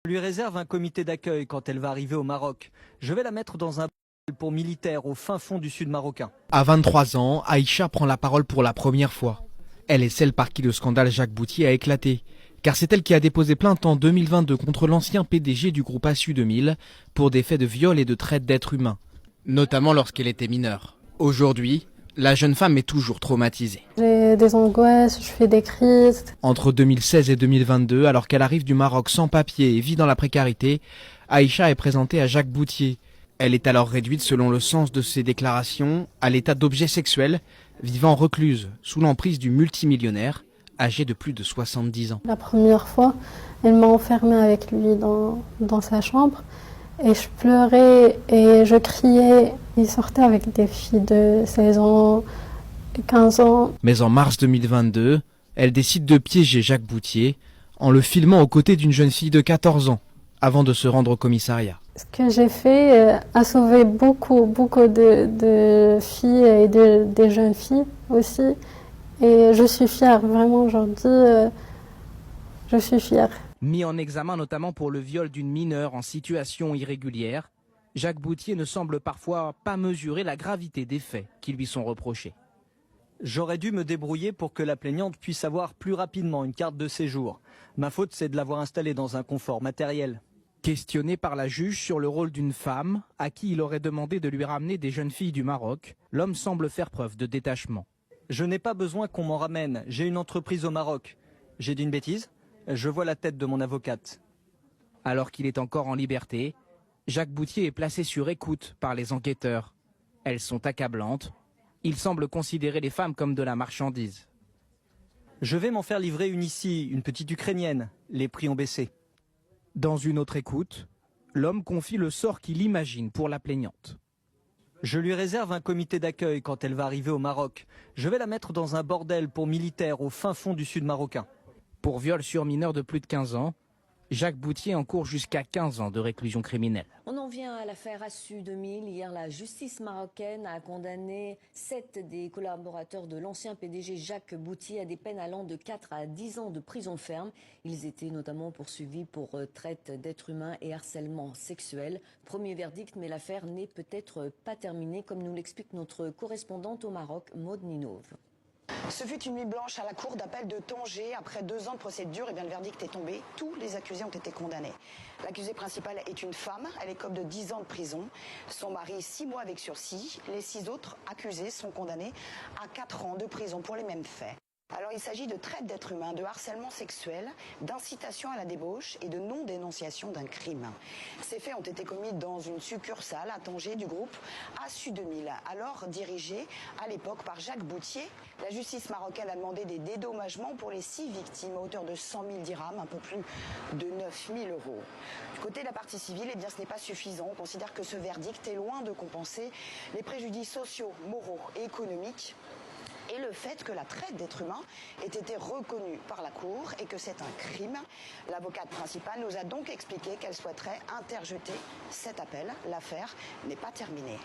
Je lui réserve un comité d'accueil quand elle va arriver au Maroc. Je vais la mettre dans un bordel pour militaires au fin fond du sud marocain. À 23 ans, Aïcha prend la parole pour la première fois. Elle est celle par qui le scandale Jacques Boutier a éclaté. Car c'est elle qui a déposé plainte en 2022 contre l'ancien PDG du groupe ASU 2000 pour des faits de viol et de traite d'êtres humains, notamment lorsqu'elle était mineure. Aujourd'hui, la jeune femme est toujours traumatisée. J'ai des angoisses, je fais des crises. Entre 2016 et 2022, alors qu'elle arrive du Maroc sans papier et vit dans la précarité, Aïcha est présentée à Jacques Boutier. Elle est alors réduite, selon le sens de ses déclarations, à l'état d'objet sexuel, vivant recluse, sous l'emprise du multimillionnaire, âgé de plus de 70 ans. La première fois, elle m'a enfermée avec lui dans sa chambre et je pleurais et je criais. Il sortait avec des filles de 16 ans, 15 ans. Mais en mars 2022, elle décide de piéger Jacques Boutier en le filmant aux côtés d'une jeune fille de 14 ans, avant de se rendre au commissariat. Ce que j'ai fait a sauvé beaucoup de filles et des jeunes filles aussi. Et je suis fière, vraiment, aujourd'hui, je suis fière. Mis en examen notamment pour le viol d'une mineure en situation irrégulière, Jacques Boutier ne semble parfois pas mesurer la gravité des faits qui lui sont reprochés. J'aurais dû me débrouiller pour que la plaignante puisse avoir plus rapidement une carte de séjour. Ma faute, c'est de l'avoir installée dans un confort matériel. Questionné par la juge sur le rôle d'une femme à qui il aurait demandé de lui ramener des jeunes filles du Maroc, l'homme semble faire preuve de détachement. Je n'ai pas besoin qu'on m'en ramène. J'ai une entreprise au Maroc. J'ai dit une bêtise? Je vois la tête de mon avocate. Alors qu'il est encore en liberté, Jacques Boutier est placé sur écoute par les enquêteurs. Elles sont accablantes. Il semble considérer les femmes comme de la marchandise. Je vais m'en faire livrer une ici, une petite ukrainienne. Les prix ont baissé. Dans une autre écoute, l'homme confie le sort qu'il imagine pour la plaignante. Je lui réserve un comité d'accueil quand elle va arriver au Maroc. Je vais la mettre dans un bordel pour militaires au fin fond du sud marocain. Pour viol sur mineur de plus de 15 ans, Jacques Boutier encourt jusqu'à 15 ans de réclusion criminelle. On en vient à l'affaire ASU 2000. Hier, la justice marocaine a condamné 7 des collaborateurs de l'ancien PDG Jacques Boutier à des peines allant de 4 à 10 ans de prison ferme. Ils étaient notamment poursuivis pour traite d'êtres humains et harcèlement sexuel. Premier verdict, mais l'affaire n'est peut-être pas terminée, comme nous l'explique notre correspondante au Maroc, Maud Ninov. Ce fut une nuit blanche à la cour d'appel de Tanger. Après 2 ans de procédure, le verdict est tombé. Tous les accusés ont été condamnés. L'accusée principale est une femme. Elle écope de 10 ans de prison. Son mari, 6 mois avec sursis. Les 6 autres accusés sont condamnés à 4 ans de prison pour les mêmes faits. Alors il s'agit de traite d'êtres humains, de harcèlement sexuel, d'incitation à la débauche et de non-dénonciation d'un crime. Ces faits ont été commis dans une succursale à Tanger du groupe ASU 2000, alors dirigé à l'époque par Jacques Boutier. La justice marocaine a demandé des dédommagements pour les 6 victimes à hauteur de 100 000 dirhams, un peu plus de 9 000 euros. Du côté de la partie civile, eh bien, ce n'est pas suffisant. On considère que ce verdict est loin de compenser les préjudices sociaux, moraux et économiques. Et le fait que la traite d'êtres humains ait été reconnue par la Cour et que c'est un crime. L'avocate principale nous a donc expliqué qu'elle souhaiterait interjeter cet appel. L'affaire n'est pas terminée.